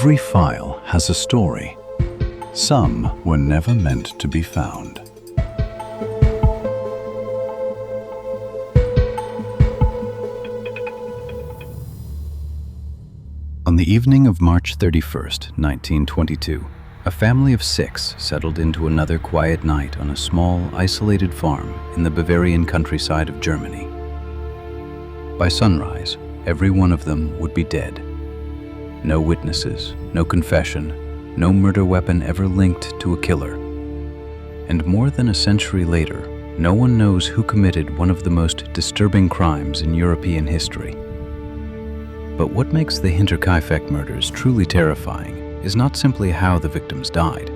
Every file has a story. Some were never meant to be found. On the evening of March 31st, 1922, a family of 6 settled into another quiet night on a small, isolated farm in the Bavarian countryside of Germany. By sunrise, every one of them would be dead. No witnesses, no confession, no murder weapon ever linked to a killer. And more than a century later, no one knows who committed one of the most disturbing crimes in European history. But what makes the Hinterkaifeck murders truly terrifying is not simply how the victims died.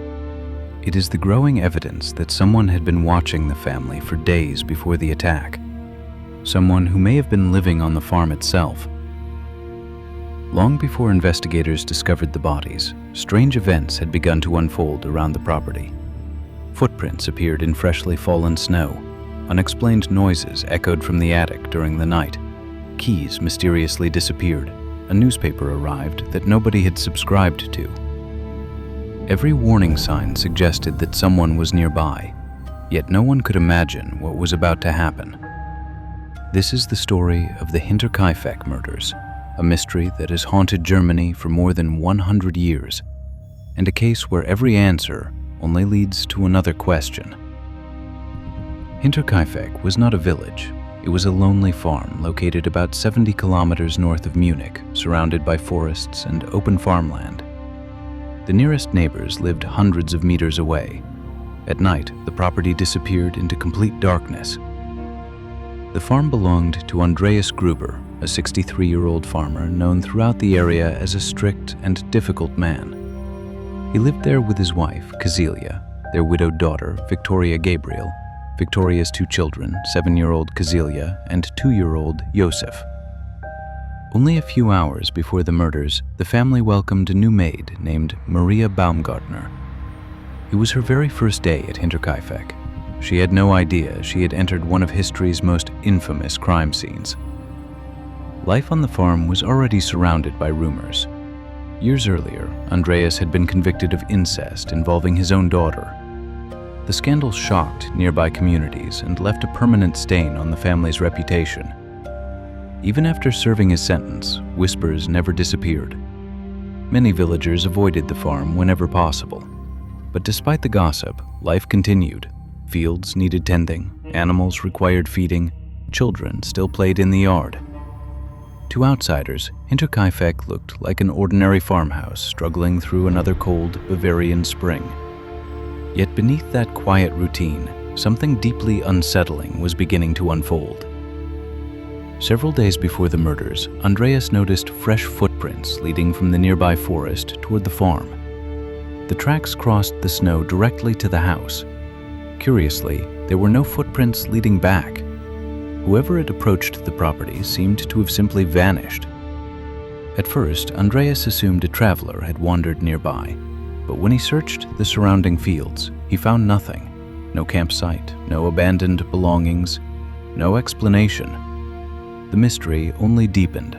It is the growing evidence that someone had been watching the family for days before the attack. Someone who may have been living on the farm itself. Long before investigators discovered the bodies, strange events had begun to unfold around the property. Footprints appeared in freshly fallen snow. Unexplained noises echoed from the attic during the night. Keys mysteriously disappeared. A newspaper arrived that nobody had subscribed to. Every warning sign suggested that someone was nearby, yet no one could imagine what was about to happen. This is the story of the Hinterkaifeck murders, a mystery that has haunted Germany for more than 100 years, and a case where every answer only leads to another question. Hinterkaifeck was not a village. It was a lonely farm located about 70 kilometers north of Munich, surrounded by forests and open farmland. The nearest neighbors lived hundreds of meters away. At night, the property disappeared into complete darkness. The farm belonged to Andreas Gruber, a 63-year-old farmer known throughout the area as a strict and difficult man. He lived there with his wife, Kazilia, their widowed daughter, Victoria Gabriel, Victoria's 2 children, 7-year-old Kazilia and 2-year-old Josef. Only a few hours before the murders, the family welcomed a new maid named Maria Baumgartner. It was her very first day at Hinterkaifeck. She had no idea she had entered one of history's most infamous crime scenes. Life on the farm was already surrounded by rumors. Years earlier, Andreas had been convicted of incest involving his own daughter. The scandal shocked nearby communities and left a permanent stain on the family's reputation. Even after serving his sentence, whispers never disappeared. Many villagers avoided the farm whenever possible. But despite the gossip, life continued. Fields needed tending, animals required feeding, children still played in the yard. To outsiders, Hinterkaifeck looked like an ordinary farmhouse struggling through another cold Bavarian spring. Yet beneath that quiet routine, something deeply unsettling was beginning to unfold. Several days before the murders, Andreas noticed fresh footprints leading from the nearby forest toward the farm. The tracks crossed the snow directly to the house. Curiously, there were no footprints leading back. Whoever had approached the property seemed to have simply vanished. At first, Andreas assumed a traveler had wandered nearby. But when he searched the surrounding fields, he found nothing. No campsite, no abandoned belongings, no explanation. The mystery only deepened.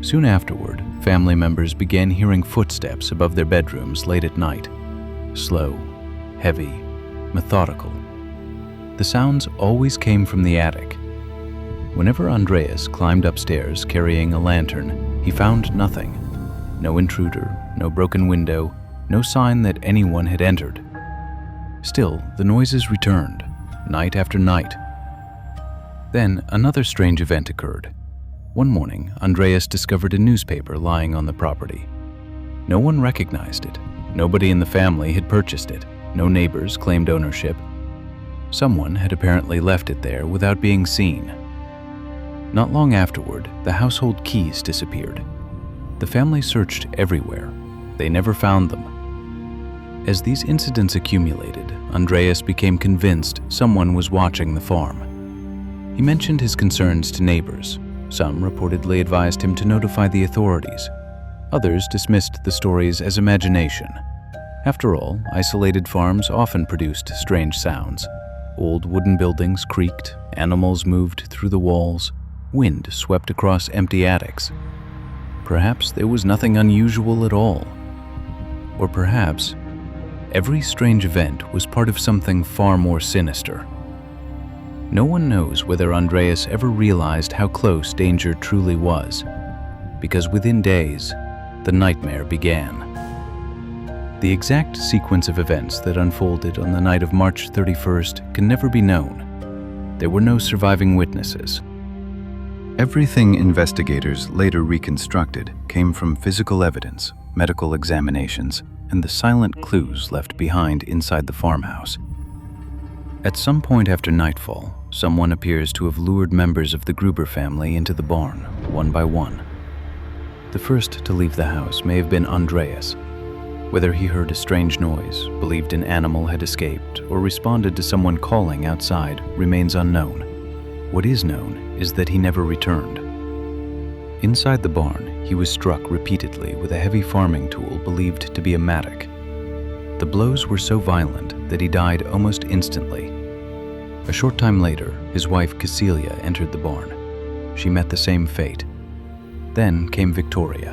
Soon afterward, family members began hearing footsteps above their bedrooms late at night. Slow, heavy, methodical. The sounds always came from the attic. Whenever Andreas climbed upstairs carrying a lantern, he found nothing. No intruder, no broken window, no sign that anyone had entered. Still, the noises returned, night after night. Then, another strange event occurred. One morning, Andreas discovered a newspaper lying on the property. No one recognized it. Nobody in the family had purchased it. No neighbors claimed ownership. Someone had apparently left it there without being seen. Not long afterward, the household keys disappeared. The family searched everywhere. They never found them. As these incidents accumulated, Andreas became convinced someone was watching the farm. He mentioned his concerns to neighbors. Some reportedly advised him to notify the authorities. Others dismissed the stories as imagination. After all, isolated farms often produced strange sounds. Old wooden buildings creaked, animals moved through the walls, wind swept across empty attics. Perhaps there was nothing unusual at all. Or perhaps every strange event was part of something far more sinister. No one knows whether Andreas ever realized how close danger truly was, because within days, the nightmare began. The exact sequence of events that unfolded on the night of March 31st can never be known. There were no surviving witnesses. Everything investigators later reconstructed came from physical evidence, medical examinations, and the silent clues left behind inside the farmhouse. At some point after nightfall, someone appears to have lured members of the Gruber family into the barn, one by one. The first to leave the house may have been Andreas. Whether he heard a strange noise, believed an animal had escaped, or responded to someone calling outside remains unknown. What is known is that he never returned. Inside the barn, he was struck repeatedly with a heavy farming tool believed to be a mattock. The blows were so violent that he died almost instantly. A short time later, his wife Cecilia entered the barn. She met the same fate. Then came Victoria.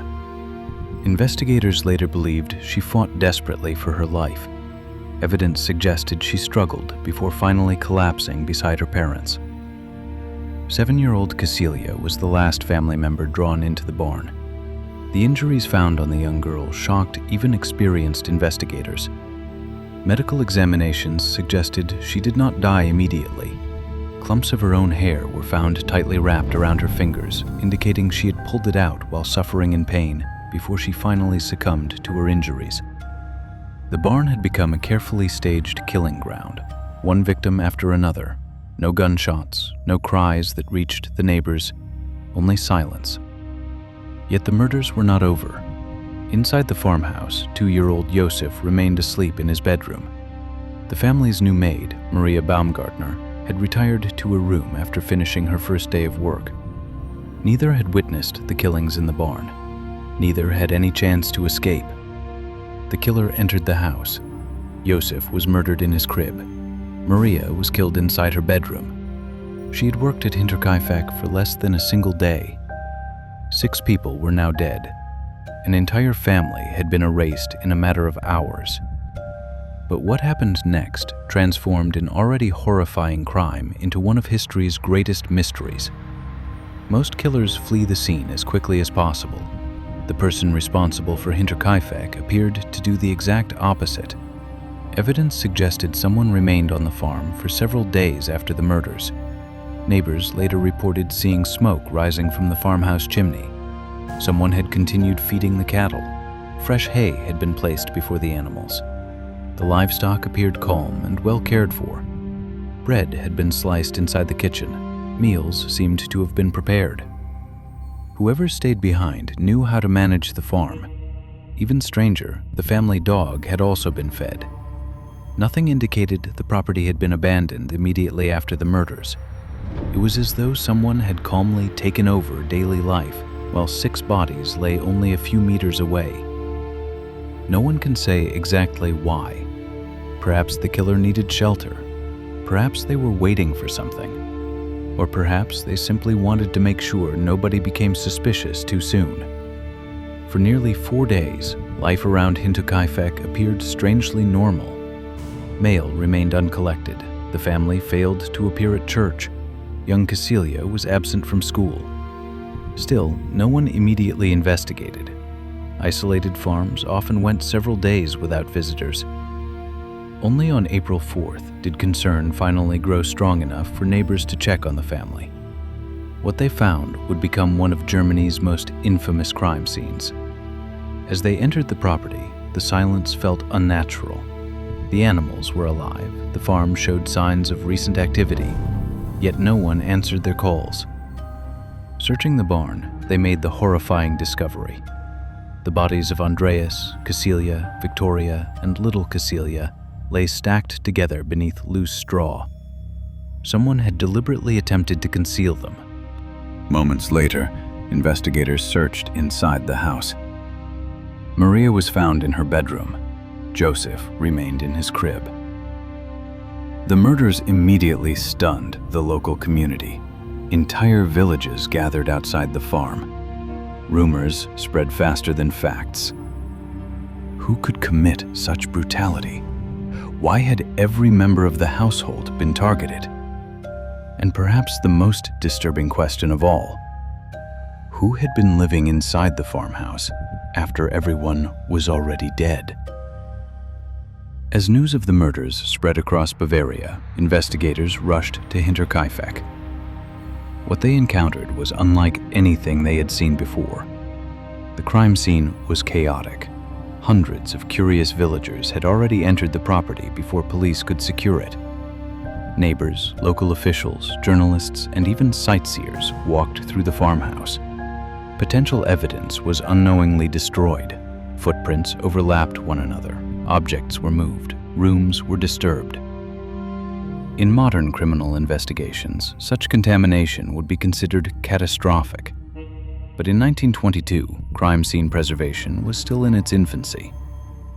Investigators later believed she fought desperately for her life. Evidence suggested she struggled before finally collapsing beside her parents. 7-year-old Cecilia was the last family member drawn into the barn. The injuries found on the young girl shocked even experienced investigators. Medical examinations suggested she did not die immediately. Clumps of her own hair were found tightly wrapped around her fingers, indicating she had pulled it out while suffering in pain before she finally succumbed to her injuries. The barn had become a carefully staged killing ground, one victim after another. No gunshots, no cries that reached the neighbors, only silence. Yet the murders were not over. Inside the farmhouse, 2-year-old Josef remained asleep in his bedroom. The family's new maid, Maria Baumgartner, had retired to her room after finishing her first day of work. Neither had witnessed the killings in the barn. Neither had any chance to escape. The killer entered the house. Josef was murdered in his crib. Maria was killed inside her bedroom. She had worked at Hinterkaifeck for less than a single day. 6 people were now dead. An entire family had been erased in a matter of hours. But what happened next transformed an already horrifying crime into one of history's greatest mysteries. Most killers flee the scene as quickly as possible. The person responsible for Hinterkaifeck appeared to do the exact opposite. Evidence suggested someone remained on the farm for several days after the murders. Neighbors later reported seeing smoke rising from the farmhouse chimney. Someone had continued feeding the cattle. Fresh hay had been placed before the animals. The livestock appeared calm and well cared for. Bread had been sliced inside the kitchen. Meals seemed to have been prepared. Whoever stayed behind knew how to manage the farm. Even stranger, the family dog had also been fed. Nothing indicated the property had been abandoned immediately after the murders. It was as though someone had calmly taken over daily life while 6 bodies lay only a few meters away. No one can say exactly why. Perhaps the killer needed shelter. Perhaps they were waiting for something. Or perhaps they simply wanted to make sure nobody became suspicious too soon. For nearly 4 days, life around Hinterkaifeck appeared strangely normal. Mail remained uncollected. The family failed to appear at church. Young Cecilia was absent from school. Still, no one immediately investigated. Isolated farms often went several days without visitors. Only on April 4th did concern finally grow strong enough for neighbors to check on the family. What they found would become one of Germany's most infamous crime scenes. As they entered the property, the silence felt unnatural. The animals were alive, the farm showed signs of recent activity, yet no one answered their calls. Searching the barn, they made the horrifying discovery. The bodies of Andreas, Cecilia, Victoria, and little Cecilia lay stacked together beneath loose straw. Someone had deliberately attempted to conceal them. Moments later, investigators searched inside the house. Maria was found in her bedroom. Joseph remained in his crib. The murders immediately stunned the local community. Entire villages gathered outside the farm. Rumors spread faster than facts. Who could commit such brutality? Why had every member of the household been targeted? And perhaps the most disturbing question of all, who had been living inside the farmhouse after everyone was already dead? As news of the murders spread across Bavaria, investigators rushed to Hinterkaifeck. What they encountered was unlike anything they had seen before. The crime scene was chaotic. Hundreds of curious villagers had already entered the property before police could secure it. Neighbors, local officials, journalists, and even sightseers walked through the farmhouse. Potential evidence was unknowingly destroyed. Footprints overlapped one another. Objects were moved. Rooms were disturbed. In modern criminal investigations, such contamination would be considered catastrophic. But in 1922, crime scene preservation was still in its infancy.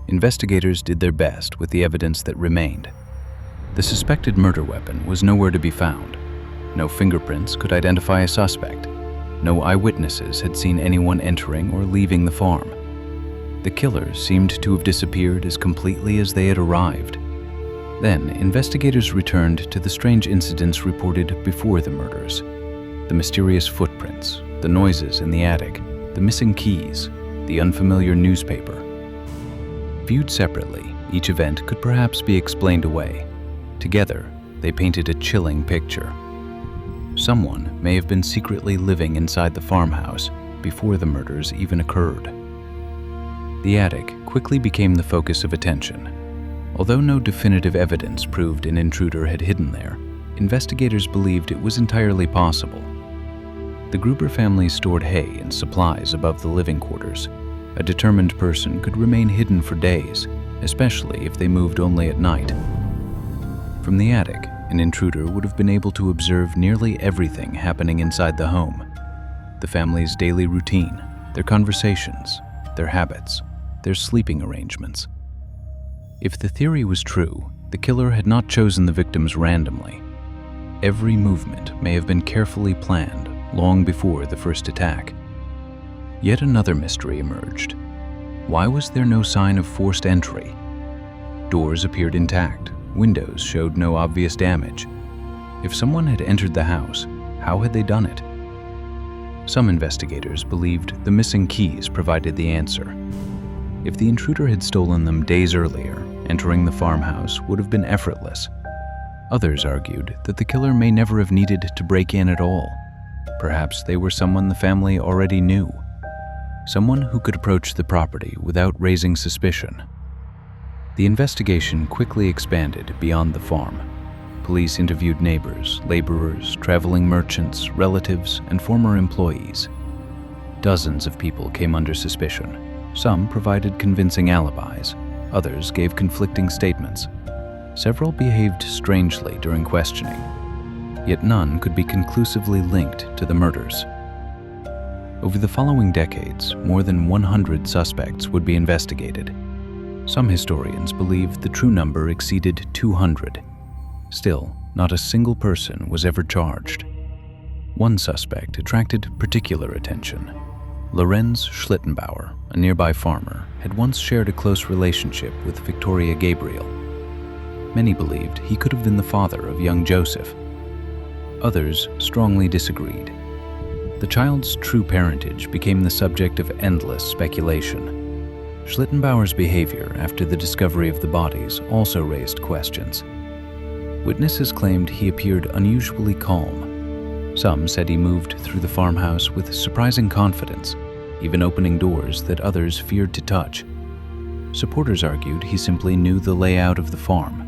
Investigators did their best with the evidence that remained. The suspected murder weapon was nowhere to be found. No fingerprints could identify a suspect. No eyewitnesses had seen anyone entering or leaving the farm. The killers seemed to have disappeared as completely as they had arrived. Then, investigators returned to the strange incidents reported before the murders. The mysterious footprints, the noises in the attic, the missing keys, the unfamiliar newspaper. Viewed separately, each event could perhaps be explained away. Together, they painted a chilling picture. Someone may have been secretly living inside the farmhouse before the murders even occurred. The attic quickly became the focus of attention. Although no definitive evidence proved an intruder had hidden there, investigators believed it was entirely possible. The Gruber family stored hay and supplies above the living quarters. A determined person could remain hidden for days, especially if they moved only at night. From the attic, an intruder would have been able to observe nearly everything happening inside the home. The family's daily routine, their conversations, their habits, their sleeping arrangements. If the theory was true, the killer had not chosen the victims randomly. Every movement may have been carefully planned long before the first attack. Yet another mystery emerged. Why was there no sign of forced entry? Doors appeared intact. Windows showed no obvious damage. If someone had entered the house, how had they done it? Some investigators believed the missing keys provided the answer. If the intruder had stolen them days earlier, entering the farmhouse would have been effortless. Others argued that the killer may never have needed to break in at all. Perhaps they were someone the family already knew. Someone who could approach the property without raising suspicion. The investigation quickly expanded beyond the farm. Police interviewed neighbors, laborers, traveling merchants, relatives, and former employees. Dozens of people came under suspicion. Some provided convincing alibis. Others gave conflicting statements. Several behaved strangely during questioning. Yet none could be conclusively linked to the murders. Over the following decades, more than 100 suspects would be investigated. Some historians believe the true number exceeded 200. Still, not a single person was ever charged. One suspect attracted particular attention. Lorenz Schlittenbauer, a nearby farmer, had once shared a close relationship with Victoria Gabriel. Many believed he could have been the father of young Joseph. Others strongly disagreed. The child's true parentage became the subject of endless speculation. Schlittenbauer's behavior after the discovery of the bodies also raised questions. Witnesses claimed he appeared unusually calm. Some said he moved through the farmhouse with surprising confidence, even opening doors that others feared to touch. Supporters argued he simply knew the layout of the farm.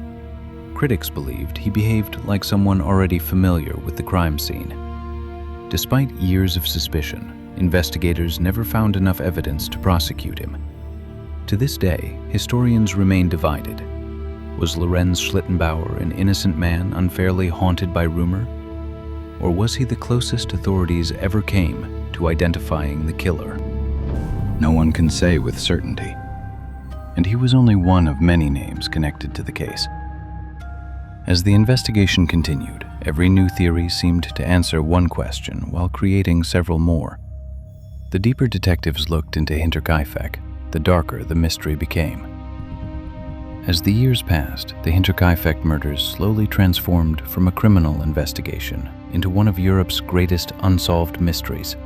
Critics believed he behaved like someone already familiar with the crime scene. Despite years of suspicion, investigators never found enough evidence to prosecute him. To this day, historians remain divided. Was Lorenz Schlittenbauer an innocent man unfairly haunted by rumor? Or was he the closest authorities ever came to identifying the killer? No one can say with certainty. And he was only one of many names connected to the case. As the investigation continued, every new theory seemed to answer one question while creating several more. The deeper detectives looked into Hinterkaifeck, the darker the mystery became. As the years passed, the Hinterkaifeck murders slowly transformed from a criminal investigation into one of Europe's greatest unsolved mysteries.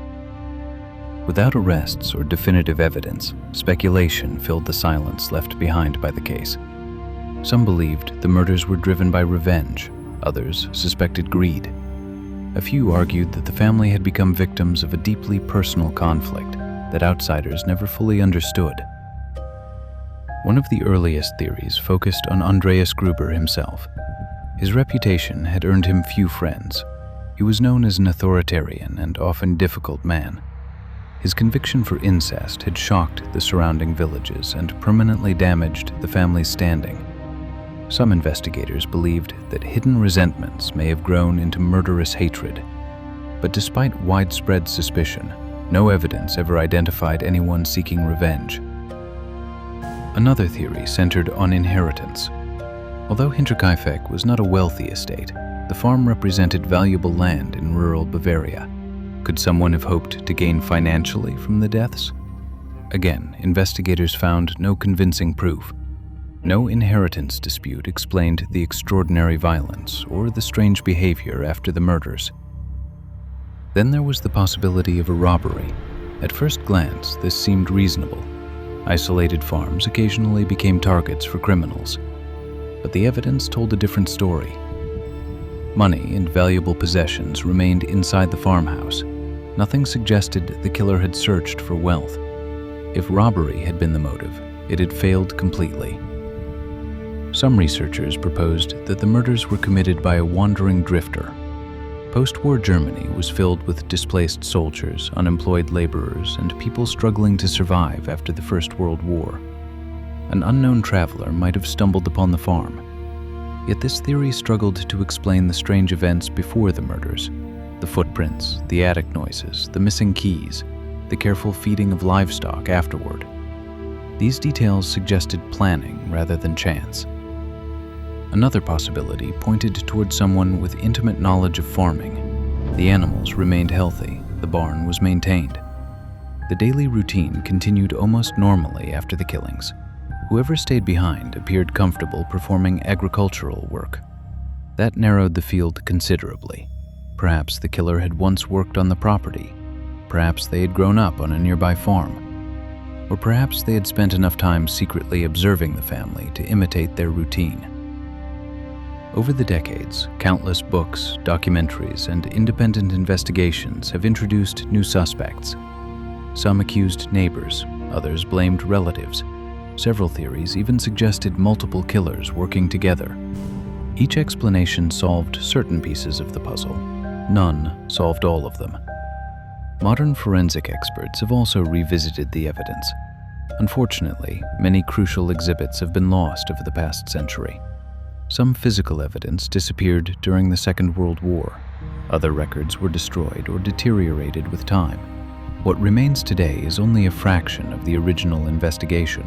Without arrests or definitive evidence, speculation filled the silence left behind by the case. Some believed the murders were driven by revenge, others suspected greed. A few argued that the family had become victims of a deeply personal conflict that outsiders never fully understood. One of the earliest theories focused on Andreas Gruber himself. His reputation had earned him few friends. He was known as an authoritarian and often difficult man. His conviction for incest had shocked the surrounding villages and permanently damaged the family's standing. Some investigators believed that hidden resentments may have grown into murderous hatred. But despite widespread suspicion, no evidence ever identified anyone seeking revenge. Another theory centered on inheritance. Although Hinterkaifeck was not a wealthy estate, the farm represented valuable land in rural Bavaria. Could someone have hoped to gain financially from the deaths? Again, investigators found no convincing proof. No inheritance dispute explained the extraordinary violence or the strange behavior after the murders. Then there was the possibility of a robbery. At first glance, this seemed reasonable. Isolated farms occasionally became targets for criminals. But the evidence told a different story. Money and valuable possessions remained inside the farmhouse. Nothing suggested the killer had searched for wealth. If robbery had been the motive, it had failed completely. Some researchers proposed that the murders were committed by a wandering drifter. Post-war Germany was filled with displaced soldiers, unemployed laborers, and people struggling to survive after the First World War. An unknown traveler might have stumbled upon the farm. Yet this theory struggled to explain the strange events before the murders. The footprints, the attic noises, the missing keys, the careful feeding of livestock afterward. These details suggested planning rather than chance. Another possibility pointed toward someone with intimate knowledge of farming. The animals remained healthy, the barn was maintained. The daily routine continued almost normally after the killings. Whoever stayed behind appeared comfortable performing agricultural work. That narrowed the field considerably. Perhaps the killer had once worked on the property. Perhaps they had grown up on a nearby farm. Or perhaps they had spent enough time secretly observing the family to imitate their routine. Over the decades, countless books, documentaries, and independent investigations have introduced new suspects. Some accused neighbors, others blamed relatives. Several theories even suggested multiple killers working together. Each explanation solved certain pieces of the puzzle. None solved all of them. Modern forensic experts have also revisited the evidence. Unfortunately, many crucial exhibits have been lost over the past century. Some physical evidence disappeared during the Second World War. Other records were destroyed or deteriorated with time. What remains today is only a fraction of the original investigation.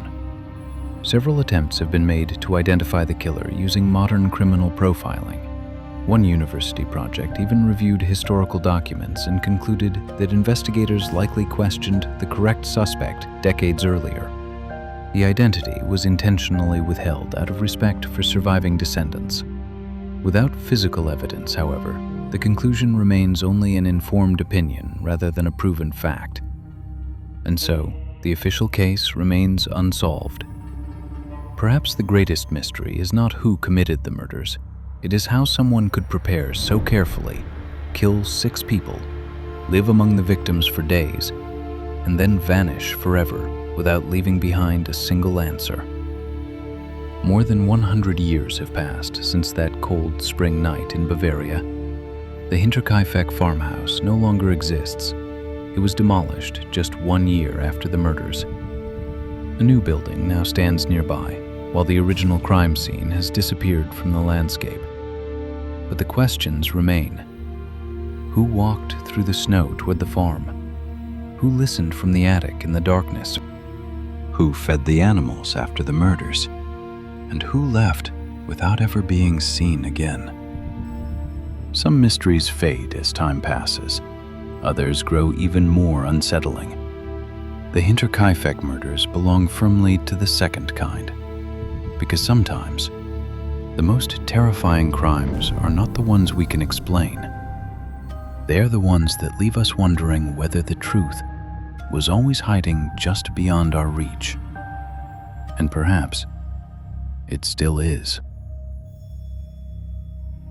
Several attempts have been made to identify the killer using modern criminal profiling. One university project even reviewed historical documents and concluded that investigators likely questioned the correct suspect decades earlier. The identity was intentionally withheld out of respect for surviving descendants. Without physical evidence, however, the conclusion remains only an informed opinion rather than a proven fact. And so, the official case remains unsolved. Perhaps the greatest mystery is not who committed the murders. It is how someone could prepare so carefully, kill 6 people, live among the victims for days, and then vanish forever without leaving behind a single answer. More than 100 years have passed since that cold spring night in Bavaria. The Hinterkaifeck farmhouse no longer exists. It was demolished just 1 year after the murders. A new building now stands nearby, while the original crime scene has disappeared from the landscape. But the questions remain. Who walked through the snow toward the farm? Who listened from the attic in the darkness? Who fed the animals after the murders? And who left without ever being seen again? Some mysteries fade as time passes. Others grow even more unsettling. The Hinterkaifeck murders belong firmly to the second kind, because sometimes the most terrifying crimes are not the ones we can explain. They are the ones that leave us wondering whether the truth was always hiding just beyond our reach. And perhaps it still is.